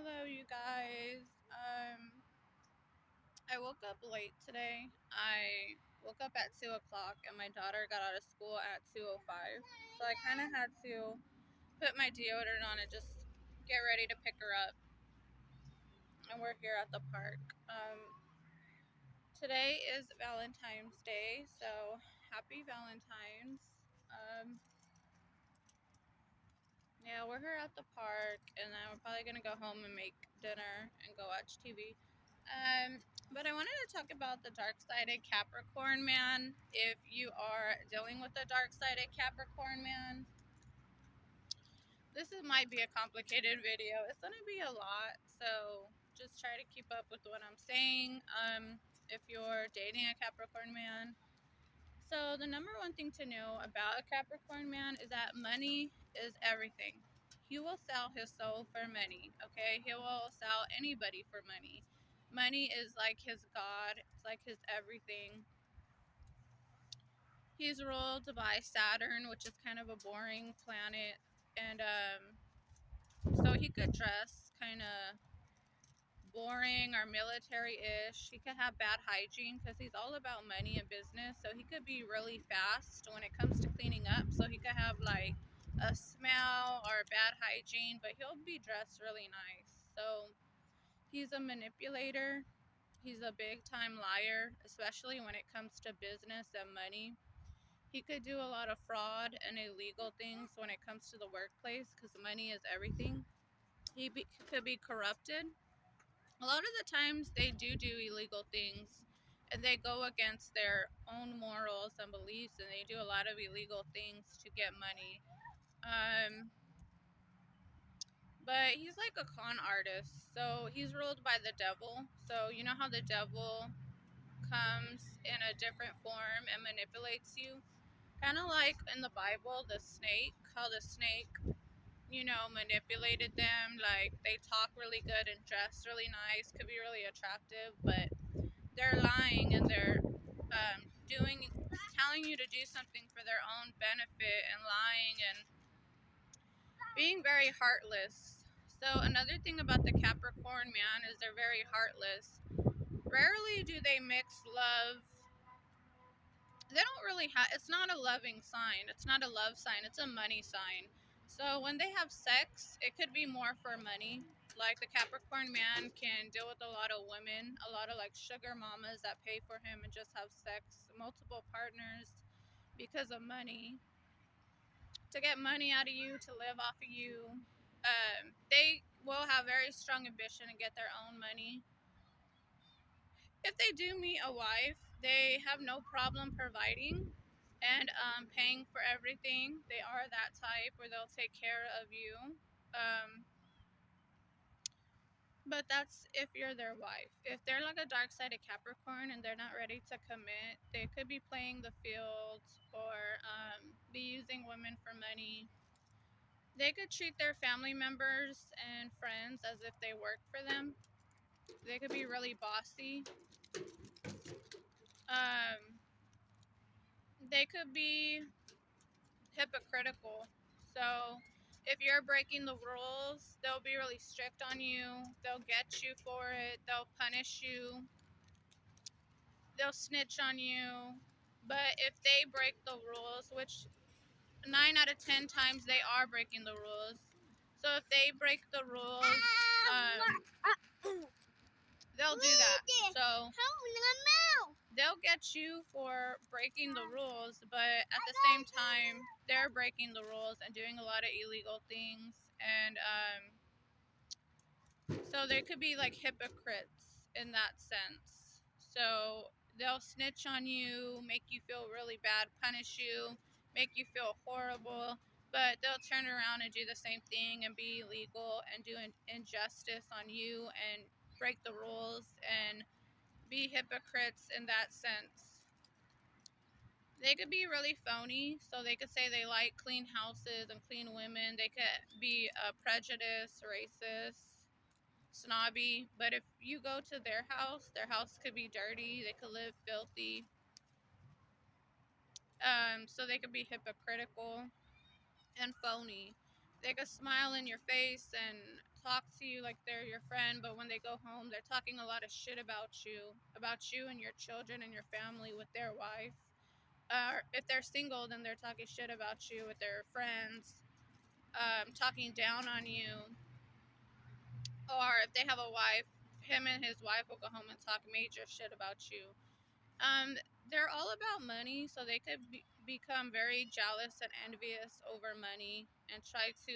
Hello, you guys. I woke up late today. I woke up at 2 o'clock and my daughter got out of school at 2:05. So I kind of had to put my deodorant on and just get ready to pick her up. And we're here at the park. Today is Valentine's Day, so happy Valentine's. Um, yeah, we're here at the park, and then we're probably gonna go home and make dinner and go watch TV. Um, but I wanted to talk about the Darksided Capricorn Man. If you are dealing with the Darksided Capricorn Man, might be a complicated video. It's gonna be a lot, so just try to keep up with what I'm saying. If you're dating a Capricorn Man. So the number one thing to know about a Capricorn Man is that money is everything. He will sell his soul for money, okay? He will sell anybody for money. Money is like his God. It's like his everything. He's ruled by Saturn, which is kind of a boring planet. And so he could dress kind of boring or military-ish. He could have bad hygiene because he's all about money and business. So he could be really fast when it comes to cleaning up. So he could have like a smell or bad hygiene, but he'll be dressed really nice. So he's a manipulator. He's a big-time liar, especially when it comes to business and money. He could do a lot of fraud and illegal things when it comes to the workplace because money is everything. Could be corrupted. A lot of the times they do illegal things and they go against their own morals and beliefs, and they do a lot of illegal things to get money. But he's like a con artist, so he's ruled by the devil. So you know how the devil comes in a different form and manipulates you, kind of like in the Bible, the snake, how the snake manipulated them. Like they talk really good and dress really nice, could be really attractive, but they're lying and they're telling you to do something for their own benefit and lying and being very heartless. So another thing about the Capricorn Man is they're very heartless. Rarely do they mix love. They don't really have, it's not a loving sign. It's not a love sign. It's a money sign. So when they have sex, it could be more for money. Like the Capricorn Man can deal with a lot of women, a lot of like sugar mamas that pay for him and just have sex, multiple partners because of money, to get money out of you, to live off of you. They will have very strong ambition and get their own money. If they do meet a wife, they have no problem providing and paying for everything. They are that type where they'll take care of you. Um, but that's if you're their wife. If they're like a dark-sided Capricorn and they're not ready to commit, they could be playing the field or be using women for money. They could treat their family members and friends as if they work for them. They could be really bossy. Um, they could be hypocritical. So if you're breaking the rules, they'll be really strict on you. They'll get you for it. They'll punish you. They'll snitch on you. But if they break the rules, which 9 out of 10 times they are breaking the rules. So if they break the rules, they'll do that. So they'll get you for breaking the rules, but at the same time, they're breaking the rules and doing a lot of illegal things. And so they could be like hypocrites in that sense. So they'll snitch on you, make you feel really bad, punish you, make you feel horrible, but they'll turn around and do the same thing and be illegal and do an injustice on you and break the rules and be hypocrites in that sense. They could be really phony, so they could say they like clean houses and clean women. They could be prejudiced, racist, snobby, but if you go to their house could be dirty, they could live filthy. So they could be hypocritical and phony. They could smile in your face and talk to you like they're your friend, but when they go home, they're talking a lot of shit about you and your children and your family with their wife. If they're single, then they're talking shit about you with their friends, talking down on you. Or if they have a wife, him and his wife will go home and talk major shit about you. Um, they're all about money, so they could become very jealous and envious over money and try to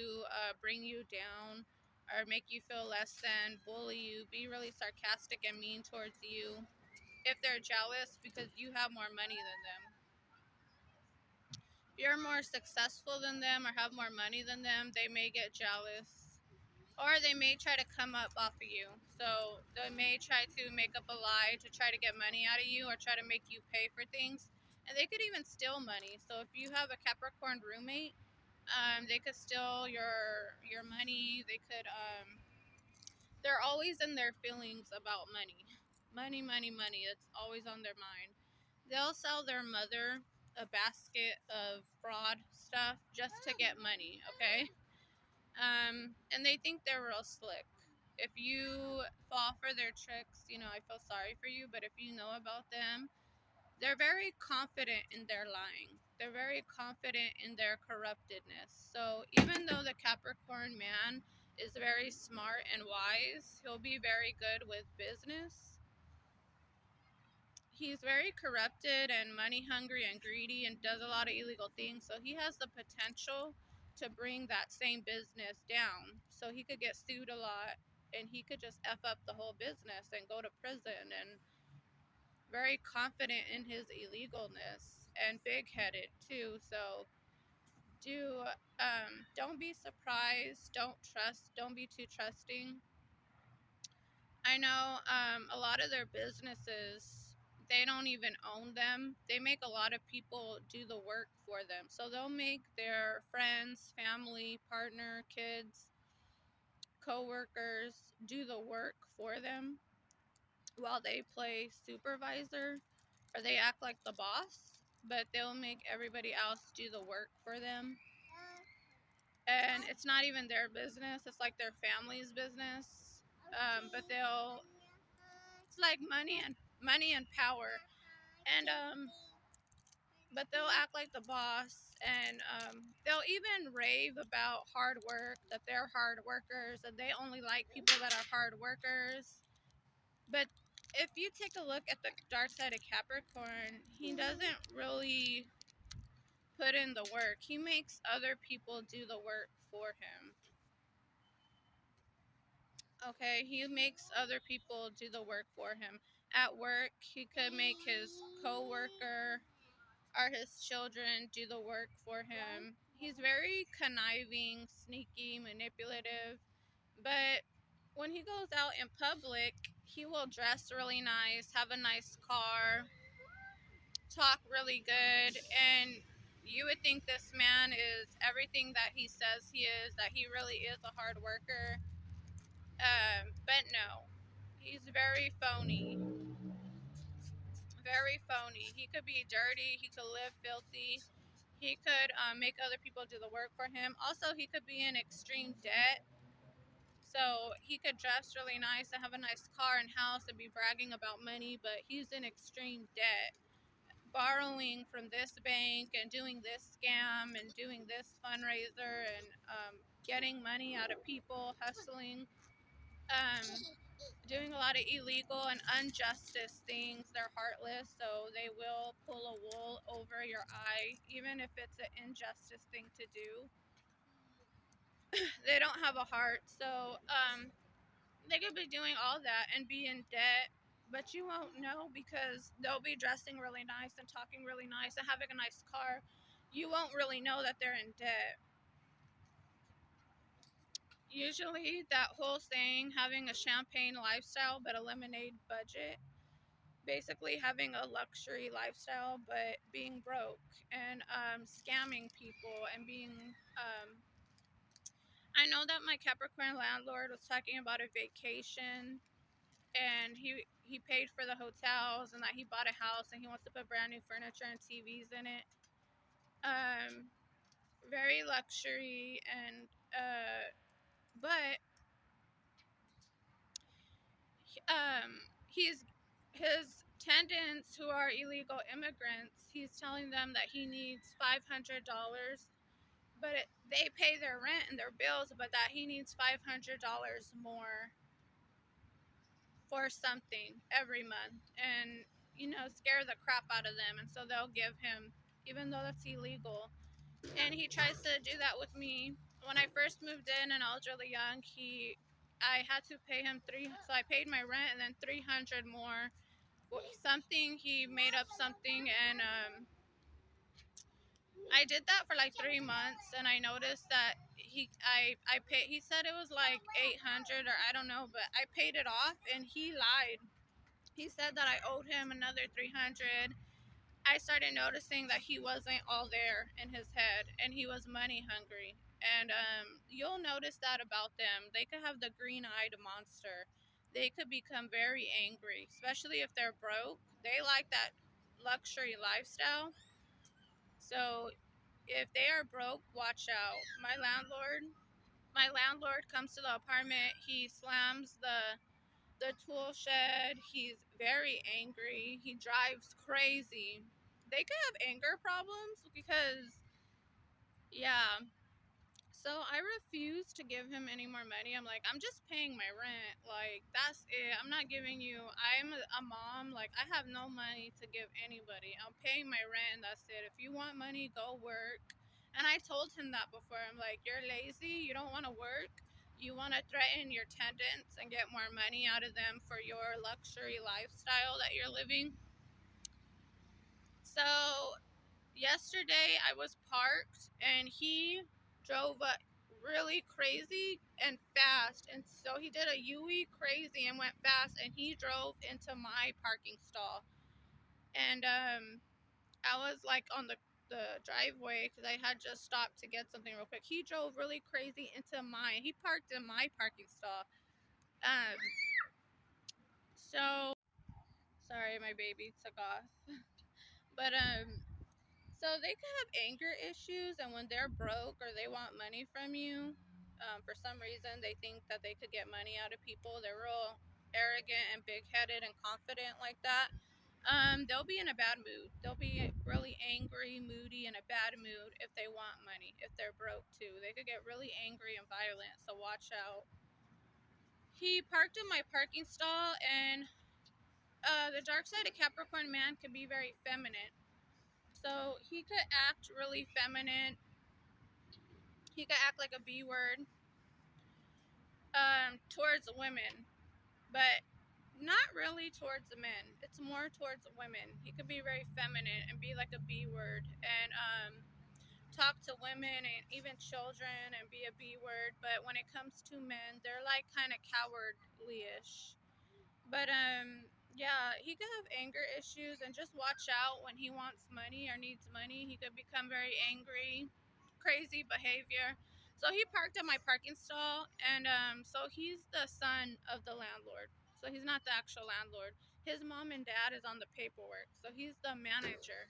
bring you down or make you feel less than, bully you, be really sarcastic and mean towards you if they're jealous because you have more money than them. If you're more successful than them or have more money than them, they may get jealous. Or they may try to come up off of you. So they may try to make up a lie to try to get money out of you or try to make you pay for things. And they could even steal money. So if you have a Capricorn roommate, they could steal your money. They could they're always in their feelings about money. Money, money, money. It's always on their mind. They'll sell their mother a basket of fraud stuff just to get money, okay? And they think they're real slick. If you fall for their tricks, I feel sorry for you, but if you know about them, they're very confident in their lying. They're very confident in their corruptedness. So even though the Capricorn man is very smart and wise, he'll be very good with business. He's very corrupted and money hungry and greedy and does a lot of illegal things. So he has the potential to bring that same business down. So he could get sued a lot and he could just F up the whole business and go to prison, and very confident in his illegalness and big headed too. So do don't be surprised, don't be too trusting. I know a lot of their businesses, they don't even own them. They make a lot of people do the work for them. So they'll make their friends, family, partner, kids, co-workers do the work for them while they play supervisor, or they act like the boss, but they'll make everybody else do the work for them. And it's not even their business, it's like their family's business. But it's like money and power. And but they'll act like the boss, and they'll even rave about hard work, that they're hard workers and they only like people that are hard workers. But if you take a look at the Darksided Capricorn, he doesn't really put in the work. He makes other people do the work for him. Okay, he makes other people do the work for him. At work, he could make his co-worker or his children do the work for him. He's very conniving, sneaky, manipulative, but when he goes out in public, he will dress really nice, have a nice car, talk really good, and you would think this man is everything that he says he is, that he really is a hard worker. But no, he's very phony. Very phony. He could be dirty. He could live filthy. He could make other people do the work for him. Also, he could be in extreme debt. So he could dress really nice and have a nice car and house and be bragging about money, but he's in extreme debt, borrowing from this bank and doing this scam and doing this fundraiser and getting money out of people, hustling. Um, Doing a lot of illegal and unjustice things. They're heartless, so they will pull a wool over your eye, even if it's an injustice thing to do. They don't have a heart, so they could be doing all that and be in debt, but you won't know because they'll be dressing really nice and talking really nice and having a nice car. You won't really know that they're in debt. Usually, that whole saying, having a champagne lifestyle but a lemonade budget, basically having a luxury lifestyle but being broke and scamming people and being I know that my Capricorn landlord was talking about a vacation, and he paid for the hotels and that he bought a house and he wants to put brand new furniture and TVs in it. Very luxury, and But he's his tenants who are illegal immigrants, he's telling them that he needs $500, but they pay their rent and their bills, but that he needs $500 more for something every month, and scare the crap out of them, and so they'll give him, even though that's illegal. And he tries to do that with me. When I first moved in and I was really young, I had to pay him so I paid my rent and then 300 more something. He made up something, and I did that for like 3 months, and I noticed that I paid. He said it was like 800 or I don't know, but I paid it off, and he lied. He said that I owed him another 300. I started noticing that he wasn't all there in his head, and he was money hungry. And you'll notice that about them. They could have the green-eyed monster. They could become very angry, especially if they're broke. They like that luxury lifestyle. So if they are broke, watch out. My landlord comes to the apartment. He slams the tool shed. He's very angry. He drives crazy. They could have anger problems because, yeah. So I refuse to give him any more money. I'm like, I'm just paying my rent. Like, that's it. I'm not giving you. I'm a mom. Like, I have no money to give anybody. I'm paying my rent, and that's it. If you want money, go work. And I told him that before. I'm like, you're lazy. You don't want to work. You want to threaten your tenants and get more money out of them for your luxury lifestyle that you're living. So yesterday I was parked, and he drove really crazy and fast, and so he did a U-turn crazy and went fast, and he drove into my parking stall. And I was like on the driveway because I had just stopped to get something real quick. He drove really crazy into mine. He parked in my parking stall. um so sorry, my baby took off. But so they could have anger issues, and when they're broke or they want money from you, for some reason they think that they could get money out of people. They're real arrogant and big-headed and confident like that. They'll be in a bad mood. They'll be really angry, moody, in a bad mood if they want money. If they're broke too, they could get really angry and violent. So watch out. He parked in my parking stall, and the Darksided Capricorn Man can be very feminine. So he could act really feminine. He could act like a B word towards women, but not really towards the men. It's more towards women. He could be very feminine and be like a B word, and talk to women and even children and be a B word. But when it comes to men, they're like kind of cowardly-ish. But yeah, he could have anger issues, and just watch out when he wants money or needs money. He could become very angry, crazy behavior. So he parked at my parking stall, and so he's the son of the landlord. So he's not the actual landlord. His mom and dad is on the paperwork, so he's the manager.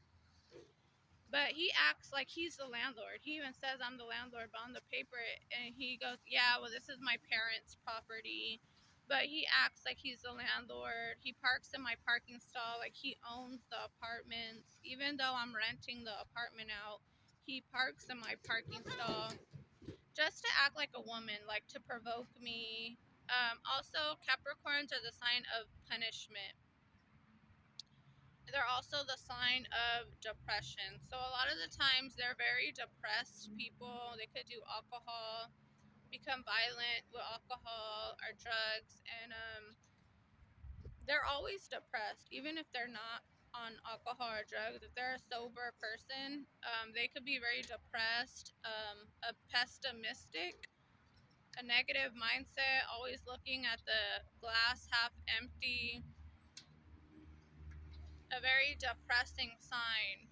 But he acts like he's the landlord. He even says, I'm the landlord, but on the paper, and he goes, yeah, well, this is my parents' property. But he acts like he's the landlord. He parks in my parking stall like he owns the apartments. Even though I'm renting the apartment out, he parks in my parking stall just to act like a woman, like to provoke me. Also, Capricorns are the sign of punishment. They're also the sign of depression. So a lot of the times they're very depressed people. They could do alcohol, become violent with alcohol or drugs, and they're always depressed, even if they're not on alcohol or drugs. If they're a sober person, they could be very depressed, a pessimistic, a negative mindset, always looking at the glass half empty, a very depressing sign.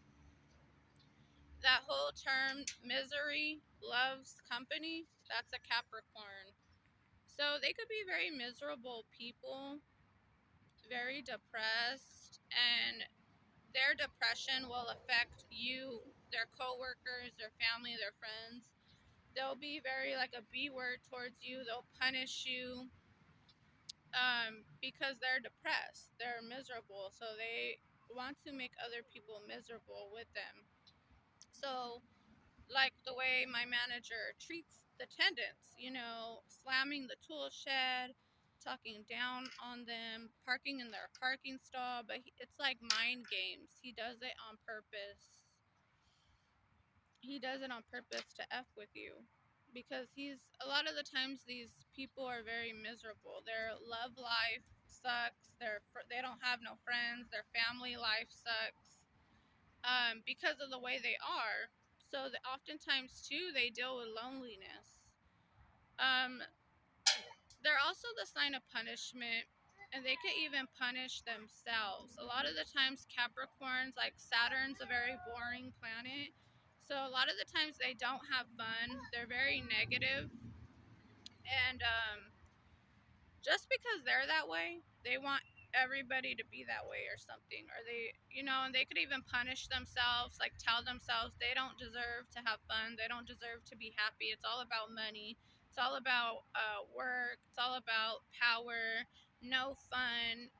That whole term, misery loves company, that's a Capricorn. So they could be very miserable people, very depressed, and their depression will affect you, their coworkers, their family, their friends. They'll be very like a B word towards you. They'll punish you because they're depressed. They're miserable. So they want to make other people miserable with them. So, like the way my manager treats the tenants, slamming the tool shed, talking down on them, parking in their parking stall, but it's like mind games. He does it on purpose. He does it on purpose to F with you. Because a lot of the times these people are very miserable. Their love life sucks. They don't have no friends. Their family life sucks. Because of the way they are. So oftentimes too, they deal with loneliness. Um, they're also the sign of punishment, and they could even punish themselves. A lot of the times, Capricorns, like Saturn's a very boring planet. So a lot of the times they don't have fun. They're very negative, and just because they're that way, they want everybody to be that way or something. Or and they could even punish themselves, like tell themselves they don't deserve to have fun. They don't deserve to be happy. It's all about money. It's all about work. It's all about power. No fun.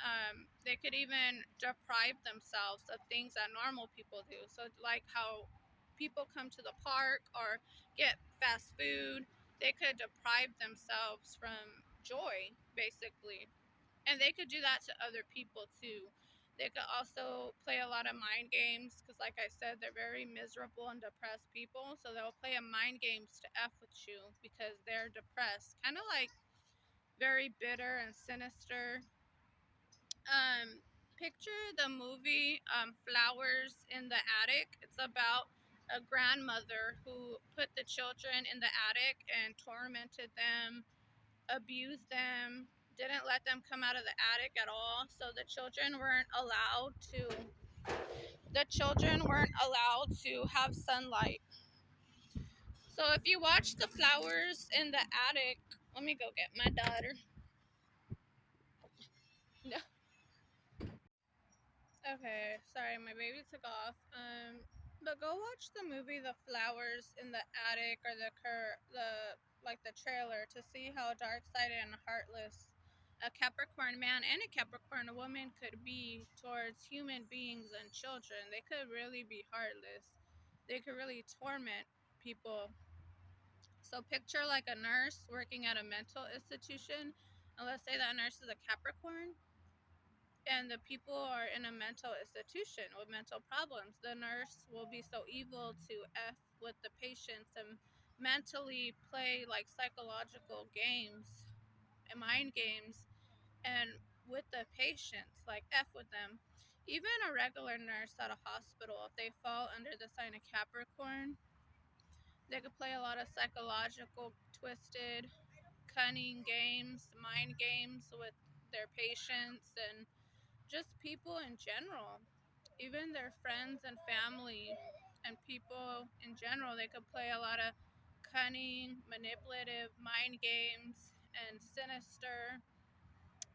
They could even deprive themselves of things that normal people do. So, like how people come to the park or get fast food, they could deprive themselves from joy, basically. And they could do that to other people too. They could also play a lot of mind games because, like I said, they're very miserable and depressed people. So they'll play a mind games to F with you because they're depressed. Kind of like very bitter and sinister. Picture the movie Flowers in the Attic. It's about a grandmother who put the children in the attic and tormented them, abused them, didn't let them come out of the attic at all. So the children weren't allowed to have sunlight. So if you watch the Flowers in the Attic, let me go get my daughter. No. Okay, sorry, my baby took off. But go watch the movie The Flowers in the Attic, or the trailer, to see how dark-sided and heartless a Capricorn man and a Capricorn woman could be towards human beings and children. They could really be heartless. They could really torment people. So picture like a nurse working at a mental institution, and let's say that nurse is a Capricorn, and the people are in a mental institution with mental problems. The nurse will be so evil to F with the patients and mentally play like psychological games and mind games and with the patients, like F with them. Even a regular nurse at a hospital, if they fall under the sign of Capricorn, they could play a lot of psychological, twisted, cunning games, mind games with their patients and just people in general. Even their friends and family and people in general, they could play a lot of cunning, manipulative mind games and sinister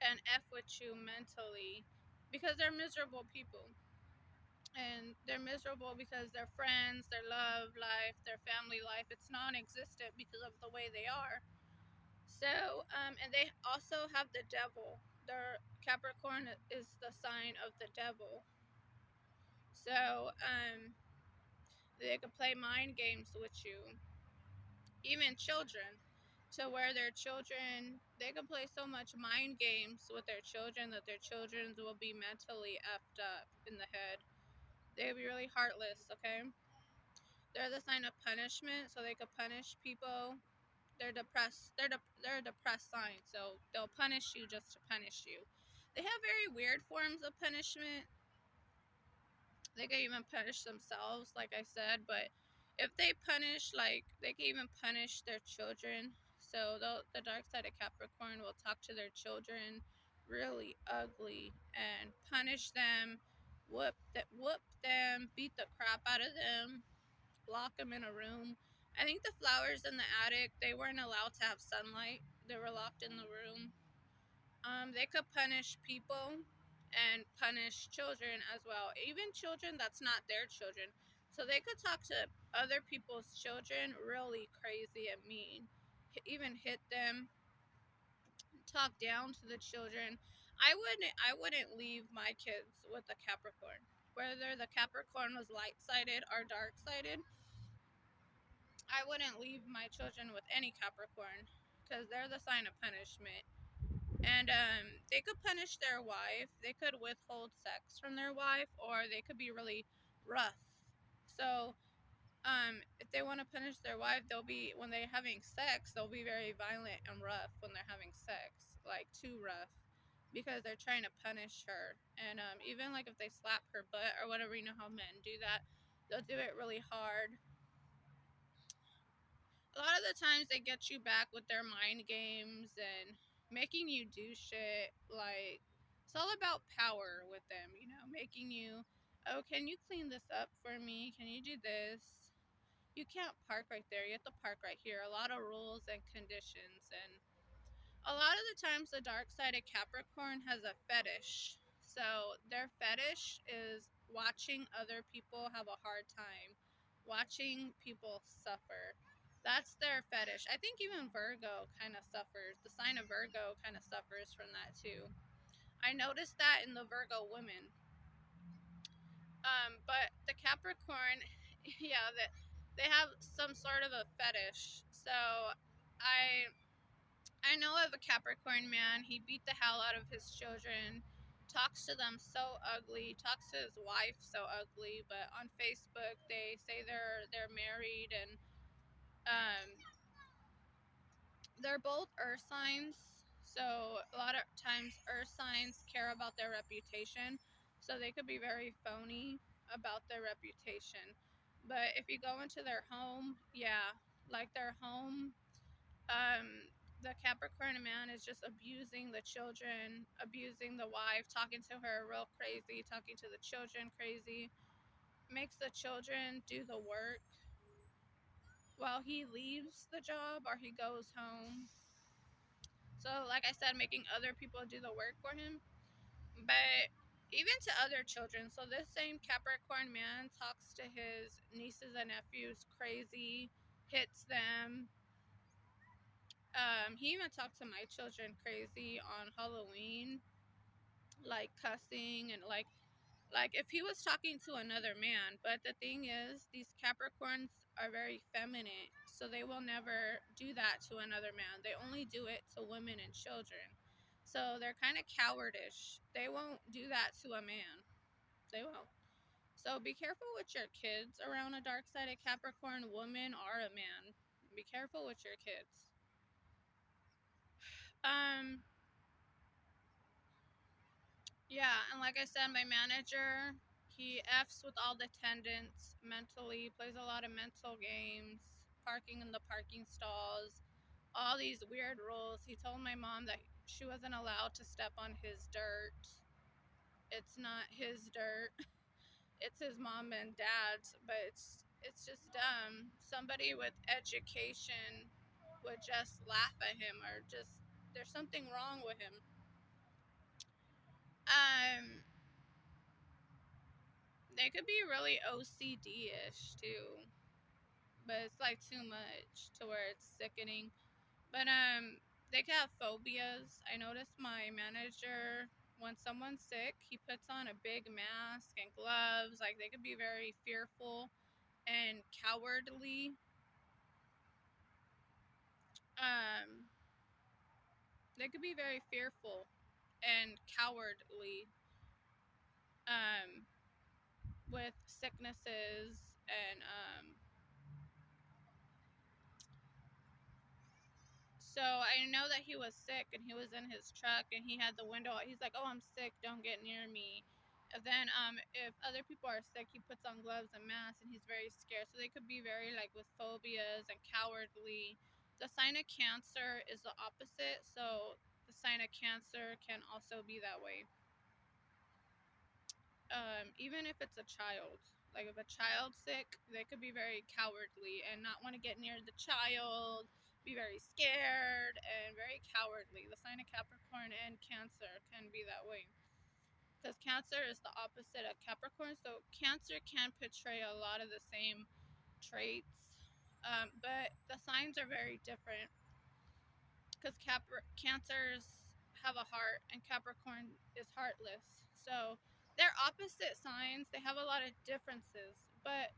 and F with you mentally because they're miserable people. And they're miserable because their friends, their love life, their family life, it's non existent because of the way they are. So, and they also have the devil. Their Capricorn is the sign of the devil. So, they can play mind games with you, even children, to where their children, they can play so much mind games with their children that their children will be mentally effed up in the head. They'll be really heartless, okay? They're the sign of punishment, so they could punish people. They're depressed. They're a depressed sign, so they'll punish you just to punish you. They have very weird forms of punishment. They can even punish themselves, like I said, but if they punish, like, they can even punish their children. So the dark side of Capricorn will talk to their children really ugly and punish them, whoop them, beat the crap out of them, lock them in a room. I think the Flowers in the Attic, they weren't allowed to have sunlight. They were locked in the room. They could punish people and punish children as well. Even children that's not their children. So they could talk to other people's children really crazy and mean, even hit them, talk down to the children. I wouldn't leave my kids with a Capricorn. Whether the Capricorn was light-sided or dark-sided, I wouldn't leave my children with any Capricorn because they're the sign of punishment. And they could punish their wife. They could withhold sex from their wife, or they could be really rough. So if they want to punish their wife, they'll be, when they're having sex, they'll be very violent and rough when they're having sex, like too rough, because they're trying to punish her. And even like if they slap her butt or whatever, you know how men do that, they'll do it really hard. A lot of the times they get you back with their mind games and making you do shit. Like, it's all about power with them, you know, making you, oh, can you clean this up for me? Can you do this? You can't park right there. You have to park right here. A lot of rules and conditions. And a lot of the times the dark side of Capricorn has a fetish. So their fetish is watching other people have a hard time, watching people suffer. That's their fetish. I think even Virgo kind of suffers. The sign of Virgo kind of suffers from that too. I noticed that in the Virgo women. But the Capricorn, yeah, that they have some sort of a fetish. So I I know of a Capricorn man. He beat the hell out of his children, talks to them so ugly, talks to his wife so ugly. But on Facebook, they say they're married, and um, they're both earth signs. So a lot of times earth signs care about their reputation. So they could be very phony about their reputation. But if you go into their home, yeah, like their home, um, the Capricorn man is just abusing the children, abusing the wife, talking to her real crazy, talking to the children crazy, makes the children do the work while he leaves the job or he goes home. So, like I said, making other people do the work for him, but even to other children. So, this same Capricorn man talks to his nieces and nephews crazy, hits them. He even talked to my children crazy on Halloween, like cussing and like if he was talking to another man. But the thing is, these Capricorns are very feminine, so they will never do that to another man. They only do it to women and children. So they're kind of cowardish. They won't do that to a man. They won't. So be careful with your kids around a dark-sided Capricorn woman or a man. Be careful with your kids. Um, Yeah, and like I said, my manager, he F's with all the attendants mentally, plays a lot of mental games, parking in the parking stalls, all these weird rules. He told my mom that she wasn't allowed to step on his dirt. It's not his dirt. It's his mom and dad's, but it's just dumb. Somebody with education would just laugh at him, or just, there's something wrong with him. Um They could be really OCD-ish too, but it's like too much to where it's sickening. But they could have phobias. I noticed my manager, when someone's sick, he puts on a big mask and gloves. Like, they could be very fearful and cowardly. Um, they could be very fearful and cowardly um, with sicknesses and so I know that he was sick and he was in his truck and he had the window. He's like, "Oh, I'm sick. Don't get near me." And then if other people are sick, he puts on gloves and masks and he's very scared. So they could be very like with phobias and cowardly. The sign of Cancer is the opposite. So the sign of Cancer can also be that way. Even if it's a child, like if a child's sick, they could be very cowardly and not want to get near the child, be very scared and very cowardly. The sign of Capricorn and Cancer can be that way. because Cancer is the opposite of Capricorn. So Cancer can portray a lot of the same traits, but the signs are very different because Cancers have a heart and Capricorn is heartless. So they're opposite signs. They have a lot of differences, but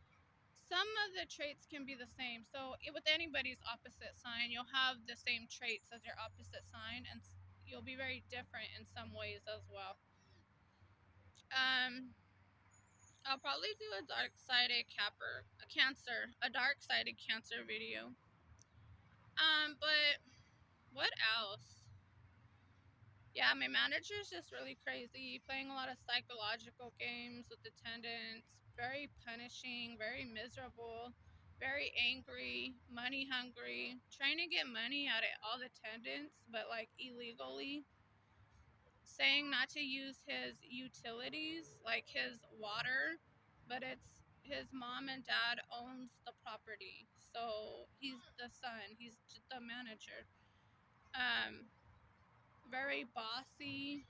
some of the traits can be the same. So with anybody's opposite sign, you'll have the same traits as your opposite sign, and you'll be very different in some ways as well. Um, I'll probably do a dark-sided Cancer video. But what else? Yeah, my manager's just really crazy, playing a lot of psychological games with attendants, very punishing, very miserable, very angry, money hungry, trying to get money out of all the attendants, but like illegally, saying not to use his utilities, like his water, but it's his mom and dad owns the property. So he's the son, he's the manager. Um, very bossy,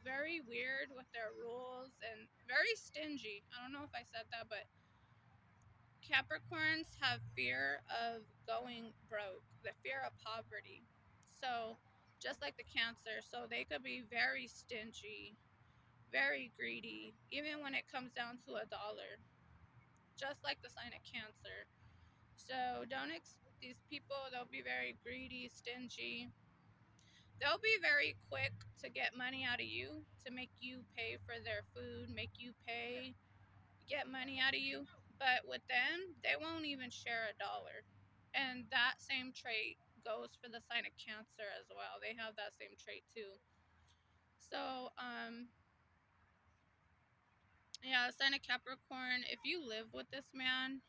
very weird with their rules, and very stingy. I don't know if I said that, but Capricorns have fear of going broke, the fear of poverty. So, just like the Cancer, so they could be very stingy, very greedy, even when it comes down to a dollar, just like the sign of Cancer. So, these people, they'll be very greedy, stingy. They'll be very quick to get money out of you, to make you pay for their food, make you pay, get money out of you. But with them, they won't even share a dollar. And that same trait goes for the sign of Cancer as well. They have that same trait too. So, yeah, sign of Capricorn, if you live with this man,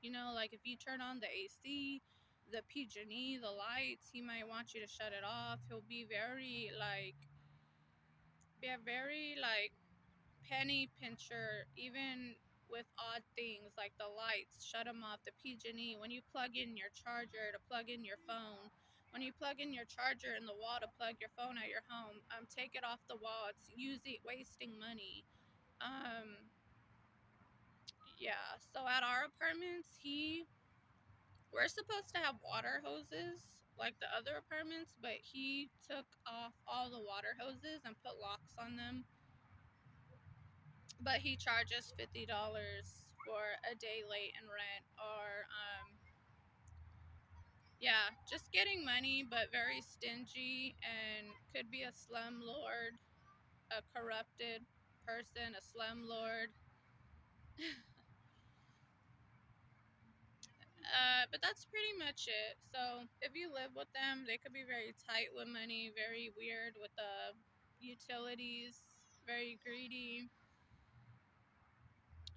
you know, like if you turn on the AC, the PG&E, the lights, he might want you to shut it off. He'll be very like penny pincher, even with odd things like the lights, shut them off, the PG&E, when you plug in your charger to plug in your phone, when you plug in your charger in the wall to plug your phone at your home, take it off the wall, it's wasting money. um yeah, so at our apartments, we're supposed to have water hoses like the other apartments, but he took off all the water hoses and put locks on them. But he charges $50 for a day late in rent, or yeah, just getting money, but very stingy, and could be a slumlord, a corrupted person, a slumlord. But that's pretty much it. So if you live with them, they could be very tight with money, very weird with the utilities, very greedy.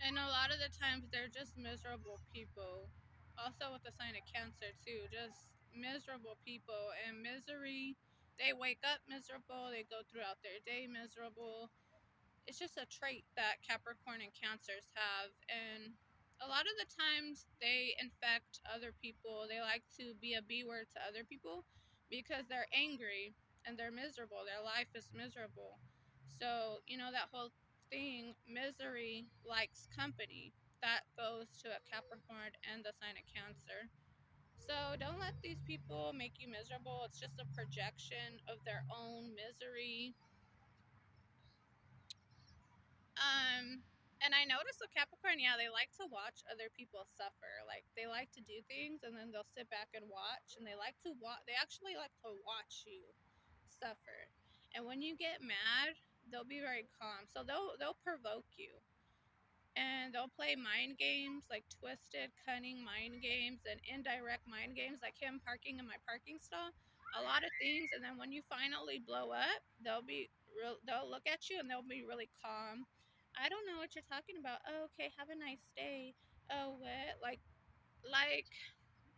And a lot of the times they're just miserable people. Also with the sign of Cancer too, just miserable people, and misery. They wake up miserable, they go throughout their day miserable. It's just a trait that Capricorn and Cancers have, and a lot of the times they infect other people. They like to be a B word to other people because they're angry and they're miserable. Their life is miserable. So, you know, that whole thing, misery likes company, that goes to a Capricorn and the sign of Cancer. So don't let these people make you miserable. It's just a projection of their own misery. And I noticed with Capricorn, yeah, they like to watch other people suffer. Like they like to do things and then they'll sit back and watch, and they like to watch. They actually like to watch you suffer. And when you get mad, they'll be very calm. So they'll provoke you, and they'll play mind games, like twisted, cunning mind games and indirect mind games, like him parking in my parking stall. A lot of things, and then when you finally blow up, they'll look at you and they'll be really calm. I don't know what you're talking about. Oh, okay, have a nice day. Oh, what? Like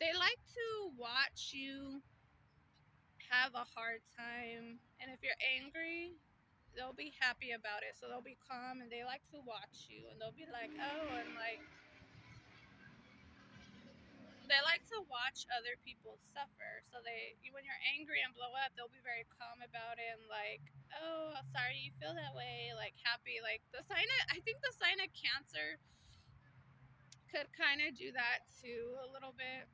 they like to watch you have a hard time, and if you're angry, they'll be happy about it. So they'll be calm and they like to watch you, and they'll be like, oh, and like they like to watch other people suffer. So when you're angry and blow up, they'll be very calm about it, and like Oh, sorry, you feel that way, like happy. Like the sign of, I think the sign of Cancer could kind of do that too a little bit.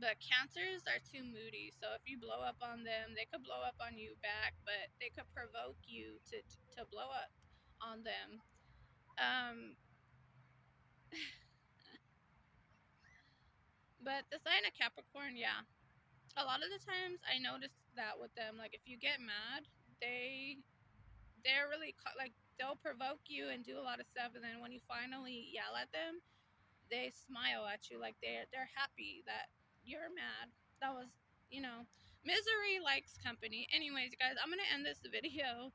The Cancers are too moody, so if you blow up on them, they could blow up on you back, but they could provoke you to blow up on them. Um, but the sign of Capricorn, yeah, a lot of the times I notice that with them. Like if you get mad, they're really like they'll provoke you and do a lot of stuff, and then when you finally yell at them, they smile at you like they're happy that you're mad. That was, you know, misery likes company. Anyways, guys, I'm gonna end this video.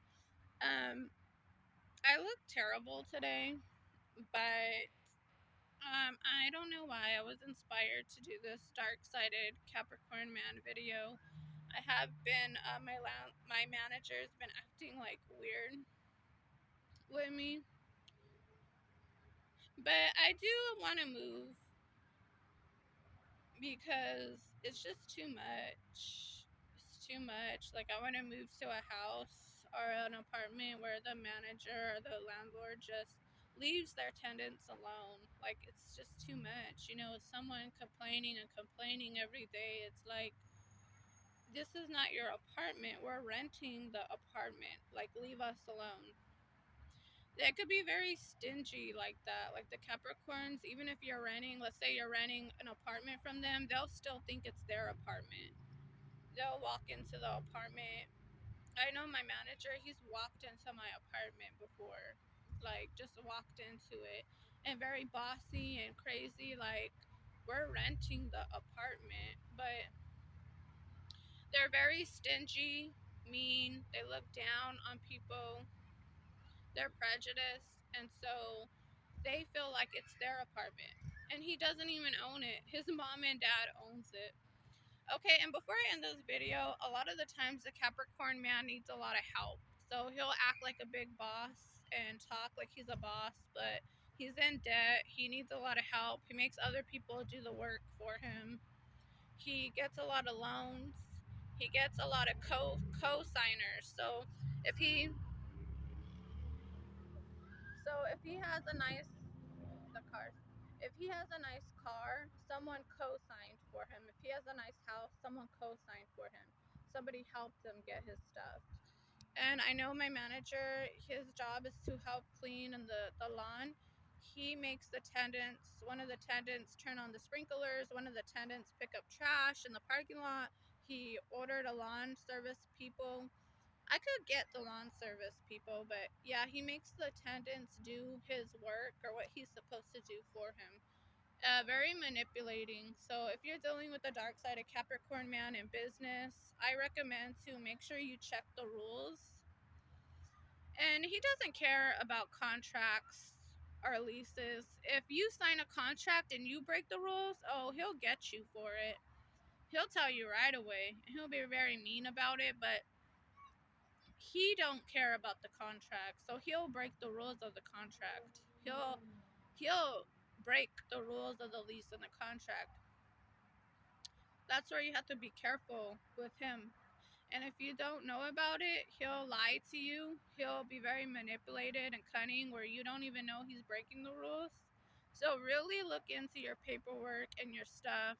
I look terrible today, but I don't know why I was inspired to do this Darksided Capricorn Man video. I have been my manager's been acting like weird with me, but I do want to move because it's just too much. It's too much. Like I want to move to a house or an apartment where the manager or the landlord just leaves their tenants alone. Like it's just too much. You know, someone complaining and complaining every day. It's like this is not your apartment. We're renting the apartment. Like leave us alone. They could be very stingy like that. Like the Capricorns, even if you're renting, let's say you're renting an apartment from them, they'll still think it's their apartment. They'll walk into the apartment. I know my manager, he's walked into my apartment before. Like just walked into it and very bossy and crazy. Like we're renting the apartment, but they're very stingy, mean. They look down on people. They're prejudiced, and so they feel like it's their apartment, and he doesn't even own it. His mom and dad owns it. Okay, and before I end this video, a lot of the times the Capricorn man needs a lot of help. So he'll act like a big boss and talk like he's a boss, but he's in debt. He needs a lot of help. He makes other people do the work for him. He gets a lot of loans. He gets a lot of co-signers. If he if he has a nice the cars. If he has a nice car, someone co-signed for him. If he has a nice house, someone co-signed for him. Somebody helped him get his stuff. And I know my manager, his job is to help clean the lawn. He makes the tenants, one of the tenants turn on the sprinklers, one of the tenants pick up trash in the parking lot. He ordered a lawn service people. I could get the lawn service people, but yeah, he makes the attendants do his work or what he's supposed to do for him. Very manipulating. So if you're dealing with the dark side of Capricorn man in business, I recommend to make sure you check the rules. And he doesn't care about contracts or leases. If you sign a contract and you break the rules, oh, he'll get you for it. He'll tell you right away. He'll be very mean about it, but he don't care about the contract, so he'll break the rules of the contract. He'll break the rules of the lease and the contract. That's where you have to be careful with him. And if you don't know about it, he'll lie to you. He'll be very manipulated and cunning where you don't even know he's breaking the rules. So really look into your paperwork and your stuff.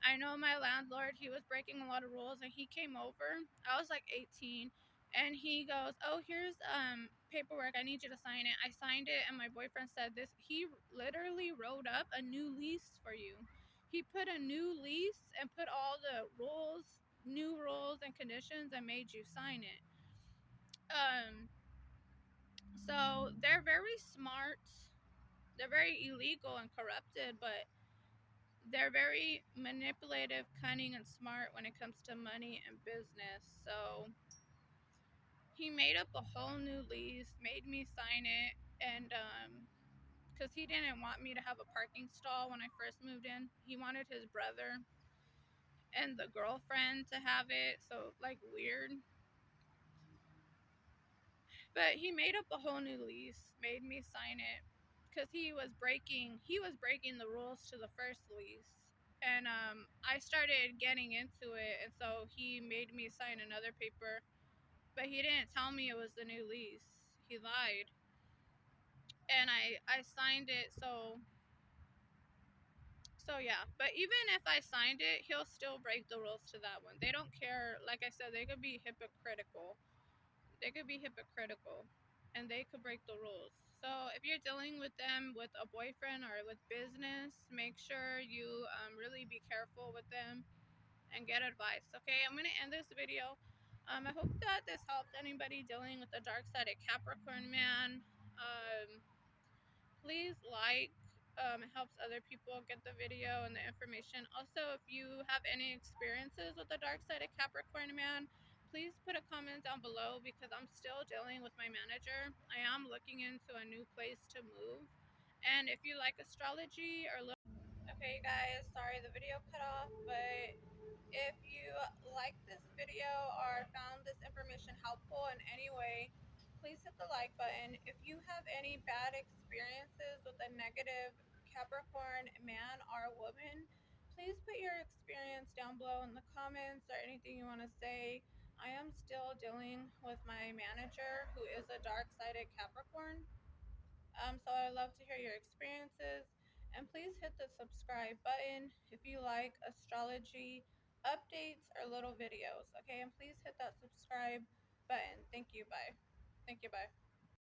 I know my landlord, he was breaking a lot of rules, and he came over. I was like 18, and he goes, "Oh, here's paperwork. I need you to sign it." I signed it, and my boyfriend said this. He literally wrote up a new lease for you. He put a new lease and put all the rules, new rules and conditions, and made you sign it. Um, so they're very smart. They're very illegal and corrupted, but they're very manipulative, cunning, and smart when it comes to money and business. So he made up a whole new lease, made me sign it, and because he didn't want me to have a parking stall when I first moved in, he wanted his brother and the girlfriend to have it. So like weird. But he made up a whole new lease, made me sign it because he was breaking the rules to the first lease. And I started getting into it, and so he made me sign another paper. but he didn't tell me it was the new lease. He lied. And I signed it, so yeah. But even if I signed it, he'll still break the rules to that one. They don't care. Like I said, they could be hypocritical. They could be hypocritical, and they could break the rules. So if you're dealing with them with a boyfriend or with business, make sure you really be careful with them and get advice. Okay, I'm gonna end this video. I hope that this helped anybody dealing with the dark-sided Capricorn man. Please like. It helps other people get the video and the information. Also, if you have any experiences with the dark-sided Capricorn man, please put a comment down below, because I'm still dealing with my manager. I am looking into a new place to move. And if you like astrology or okay guys, sorry the video cut off, but if you liked this video or found this information helpful in any way, please hit the like button. If you have any bad experiences with a negative Capricorn man or woman, please put your experience down below in the comments or anything you want to say. I am still dealing with my manager, who is a dark-sided Capricorn. So I love to hear your experiences, and please hit the subscribe button if you like astrology updates or little videos. Okay, and please hit that subscribe button. Thank you. Bye. Thank you. Bye.